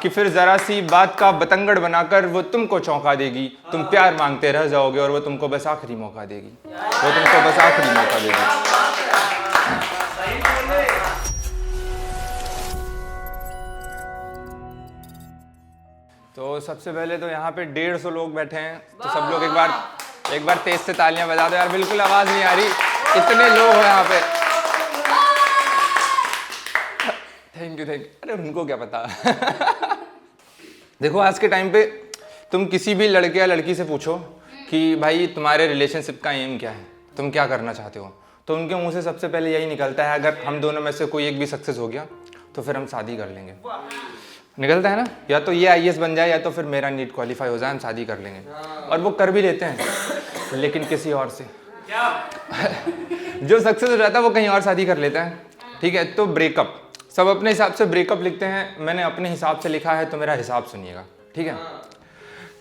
कि फिर जरा सी बात का बतंगड़ बनाकर वो तुमको चौंका देगी। तुम प्यार मांगते रह जाओगे और वो तुमको बस आखिरी मौका देगी। वो तुमको बस आखिरी मौका देगी। तो सबसे पहले तो यहाँ पे 150 लोग बैठे हैं, तो सब लोग एक बार तेज से तालियां बजा दो यार। बिल्कुल आवाज नहीं आ रही, इतने लोग हो यहाँ पे। Thank you. अरे उनको क्या पता। देखो आज के टाइम पे तुम किसी भी लड़के या लड़की से पूछो कि भाई तुम्हारे रिलेशनशिप का एम क्या है, तुम क्या करना चाहते हो, तो उनके मुंह से सबसे पहले यही निकलता है, अगर हम दोनों में से कोई एक भी सक्सेस हो गया तो फिर हम शादी कर लेंगे। निकलता है ना, या तो ये IAS बन जाए या तो फिर मेरा नीट क्वालिफाई हो जाए, हम शादी कर लेंगे। और वो कर भी लेते हैं, लेकिन किसी और से। जो सक्सेस हो जाता है वो कहीं और शादी कर लेता है। ठीक है, तो ब्रेकअप सब अपने हिसाब से ब्रेकअप लिखते हैं, मैंने अपने हिसाब से लिखा है, तो मेरा हिसाब सुनिएगा। ठीक है,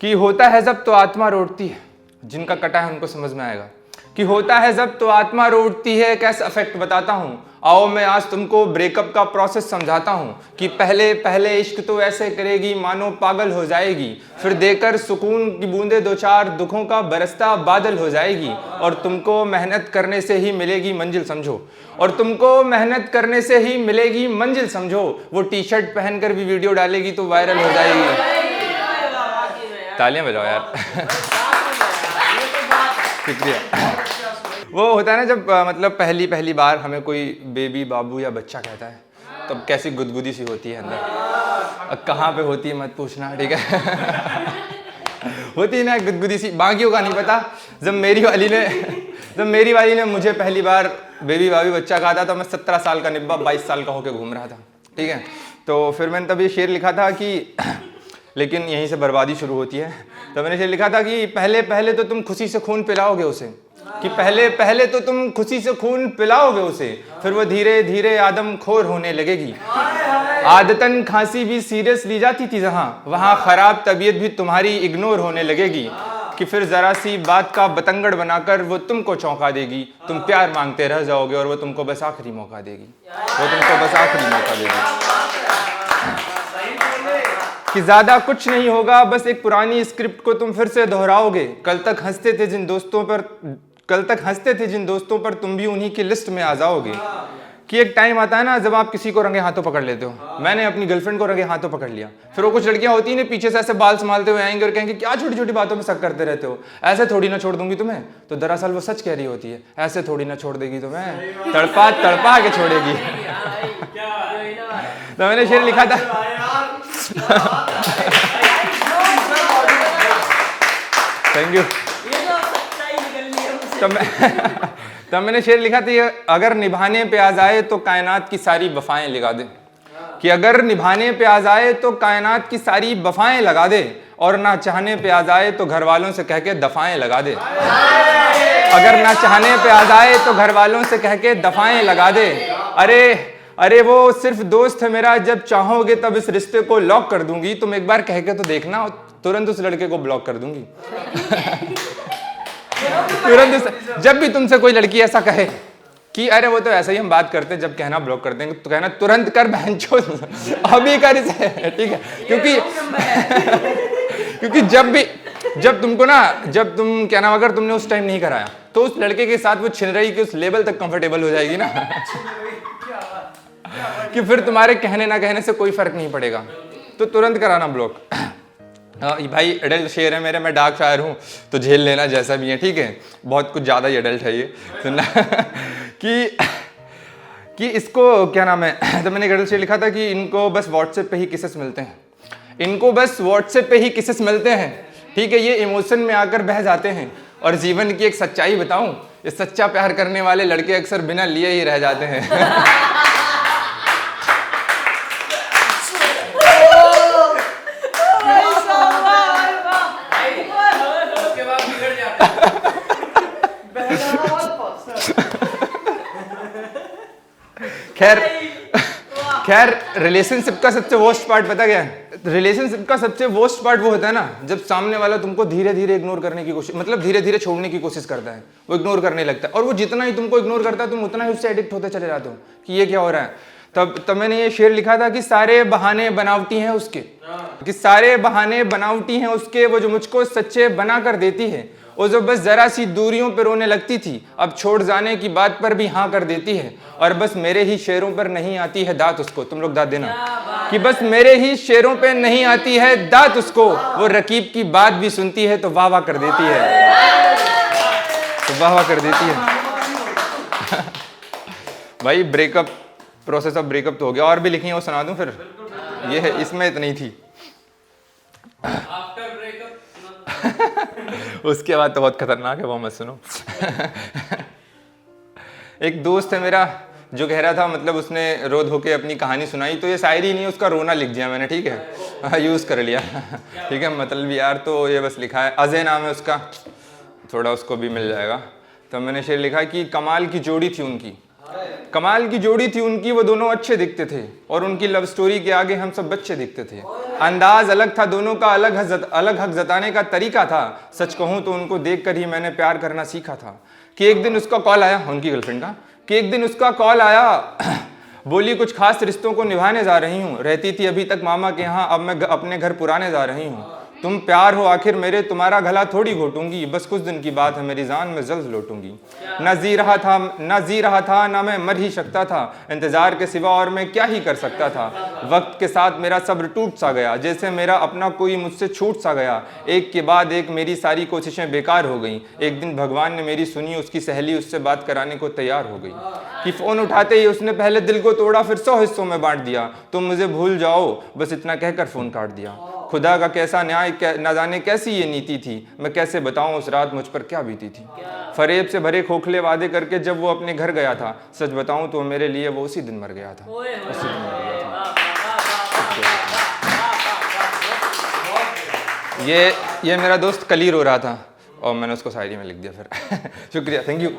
कि होता है जब तो आत्मा रोती है, जिनका कटा है उनको समझ में आएगा। कि होता है जब तो आत्मा रोती है, कैसा इफेक्ट बताता हूँ। आओ मैं आज तुमको ब्रेकअप का प्रोसेस समझाता हूँ कि पहले पहले इश्क तो ऐसे करेगी मानो पागल हो जाएगी, फिर देकर सुकून की बूंदे दो चार दुखों का बरसता बादल हो जाएगी, और तुमको मेहनत करने से ही मिलेगी मंजिल समझो। और तुमको मेहनत करने से ही मिलेगी मंजिल समझो। वो टी-शर्ट पहनकर भी वीडियो डालेगी तो वायरल हो जाएगी। तालियां बजाओ यार। शुक्रिया। वो होता है ना जब मतलब पहली बार हमें कोई बेबी बाबू या बच्चा कहता है, तब कैसी गुदगुदी सी होती है अंदर। कहाँ पे होती है मत पूछना, ठीक है। होती है ना गुदगुदी सी, बाकियों का नहीं पता। जब मेरी वाली ने मुझे पहली बार बेबी बाबी बच्चा कहा था, तो मैं 17 साल का निब्बा 22 साल का होके घूम रहा था। ठीक है, तो फिर मैंने तब ये शेर लिखा था कि लेकिन यहीं से बर्बादी शुरू होती है। तो मैंने शेर लिखा था कि पहले पहले तो तुम खुशी से खून पिलाओगे उसे, कि पहले पहले तो तुम खुशी से खून पिलाओगे उसे, फिर वो धीरे धीरे आदम खोर होने लगेगी। आदतन खांसी भी सीरियस ली जाती थी जहां, वहां खराब तबीयत भी तुम्हारी इग्नोर होने लगेगी। कि फिर जरा सी बात का बतंगड़ बनाकर वो तुमको चौंका देगी। तुम प्यार मांगते रह जाओगे और वो तुमको बस आखिरी मौका देगी। वो तुमको बस आखिरी मौका देगी। कि ज्यादा कुछ नहीं होगा, बस एक पुरानी स्क्रिप्ट को तुम फिर से दोहराओगे। कल तक हंसते थे जिन दोस्तों पर तुम भी उन्हीं की लिस्ट में आ जाओगे। कि एक टाइम आता है ना जब आप किसी को रंगे हाथों पकड़ लेते हो। मैंने अपनी गर्लफ्रेंड को रंगे हाथों पकड़ लिया। फिर वो कुछ लड़कियां होती हैं पीछे से ऐसे बाल संभालते हुए आएंगे और कहेंगे क्या छोटी छोटी बातों में शक करते रहते हो, ऐसे थोड़ी ना छोड़ दूंगी तुम्हें। तो दरअसल वो सच कह रही होती है, ऐसे थोड़ी ना छोड़ देगी तुम्हें, तड़पा तड़पा के छोड़ेगी। तो मैंने शेर लिखा था। Thank you. तब मैंने शेर लिखा था, अगर निभाने पे आ जाए तो कायनात की सारी वफाएं लगा दे। कि अगर निभाने पे आ जाए तो कायनात की सारी वफाएं लगा दे, और ना चाहने पे आ जाए तो घर वालों से कह के दफाएं लगा दे। अगर ना चाहने पे आ जाए तो घर वालों से कह के दफाएं लगा दे। अरे वो सिर्फ दोस्त है मेरा, जब चाहोगे तब इस रिश्ते को लॉक कर दूंगी। तुम एक बार कह के तो देखना, तुरंत उस लड़के को ब्लॉक कर दूंगी। तुरंत जब भी तुमसे कोई लड़की ऐसा कहे कि अरे वो तो ऐसा ही हम बात करते हैं, जब कहना ब्लॉक कर देंगे, तो कहना तुरंत कर बहनचोद, अभी कर इसे। ठीक है, क्योंकि जब तुम क्या नाम, अगर तुमने उस टाइम नहीं कराया तो उस लड़के के साथ वो छिन रही कि उस लेवल तक कंफर्टेबल हो जाएगी ना कि फिर तुम्हारे कहने ना कहने से कोई फर्क नहीं पड़ेगा। तो तुरंत कराना ब्लॉक। भाई एडल्ट शेर है मेरे, मैं डार्क शायर हूँ, तो झेल लेना जैसा भी है। ठीक है, बहुत कुछ ज़्यादा ही एडल्ट है ये सुनना। कि इसको क्या नाम है, तो मैंने एडल्ट शेर लिखा था कि इनको बस व्हाट्सएप पे ही किसेस मिलते हैं, इनको बस व्हाट्सएप पे ही किसेस मिलते हैं। ठीक है, ये इमोशन में आकर बह जाते हैं। और जीवन की एक सच्चाई बताऊं, ये सच्चा प्यार करने वाले लड़के अक्सर बिना लिए ही रह जाते हैं। खैर रिलेशनशिप का सबसे वर्स्ट पार्ट पता क्या है? रिलेशनशिप का सबसे वर्स्ट पार्ट वो होता है ना जब सामने वाला तुमको धीरे धीरे इग्नोर करने की कोशिश, मतलब धीरे धीरे छोड़ने की कोशिश करता है, वो इग्नोर करने लगता है। और वो जितना ही तुमको इग्नोर करता है तुम उतना ही उससे एडिक्ट होते चले जाते हो कि ये क्या हो रहा है। तब मैंने ये शेर लिखा था कि सारे बहाने बनावटी हैं उसके, कि सारे बहाने बनावटी हैं उसके, वो जो मुझको सच्चे बना कर देती है, वो जो बस जरा सी दूरियों पर रोने लगती थी, अब छोड़ जाने की बात पर भी हाँ कर देती है, और बस मेरे ही शेरों पर नहीं आती है दात उसको। तुम लोग दात देना कि बस मेरे ही शेरों पे नहीं आती है दात उसको, वो रकीब की बात भी सुनती है तो वाह वाह कर देती है, तो वाह वाह कर देती है। भाई ब्रेकअप, प्रोसेस ऑफ ब्रेकअप तो हो गया, और भी लिखी है वो सुना दूं फिर? ये है, इसमें इतनी थी। उसके बाद तो बहुत खतरनाक है, वो मत सुनो। एक दोस्त है मेरा जो कह रहा था, मतलब उसने रो धो के अपनी कहानी सुनाई, तो ये शायरी नहीं, उसका रोना लिख दिया मैंने, ठीक है, यूज़ कर लिया। ठीक है, मतलब यार तो ये बस लिखा है, अजय नाम है उसका, थोड़ा उसको भी मिल जाएगा। तो मैंने शेर लिखा कि कमाल की जोड़ी थी उनकी, कमाल की जोड़ी थी उनकी, वो दोनों अच्छे दिखते थे, और उनकी लव स्टोरी के आगे हम सब बच्चे दिखते थे। अंदाज अलग था दोनों का, अलग हक जताने का तरीका था, सच कहूँ तो उनको देखकर ही मैंने प्यार करना सीखा था। कि एक दिन उसका कॉल आया, उनकी गर्लफ्रेंड का, कि एक दिन उसका कॉल आया, बोली कुछ खास रिश्तों को निभाने जा रही हूँ, रहती थी अभी तक मामा के यहाँ, अब मैं अपने घर पुराने जा रही हूँ। तुम प्यार हो आखिर मेरे, तुम्हारा गला थोड़ी घोटूंगी, बस कुछ दिन की बात है मेरी जान में जल्द लौटूंगी। ना जी रहा था ना मैं मर ही सकता था, इंतजार के सिवा और मैं क्या ही कर सकता था। वक्त के साथ मेरा सब्र टूट सा गया, जैसे मेरा अपना कोई मुझसे छूट सा गया। एक के बाद एक मेरी सारी कोशिशें बेकार हो गई। एक दिन भगवान ने मेरी सुनी, उसकी सहेली उससे बात कराने को तैयार हो गई। कि फ़ोन उठाते ही उसने पहले दिल को तोड़ा, फिर 100 हिस्सों में बांट दिया। तुम मुझे भूल जाओ बस इतना कहकर फ़ोन काट दिया। खुदा का कैसा न्याय, न जाने कैसी ये नीति थी, मैं कैसे बताऊं उस रात मुझ पर क्या बीती थी। फरेब से भरे खोखले वादे करके जब वो अपने घर गया था, सच बताऊं तो मेरे लिए वो उसी दिन मर गया था, उसी दिन मर गया था। ये मेरा दोस्त कल ही रो रहा था और मैंने उसको शायरी में लिख दिया फिर। शुक्रिया, थैंक यू।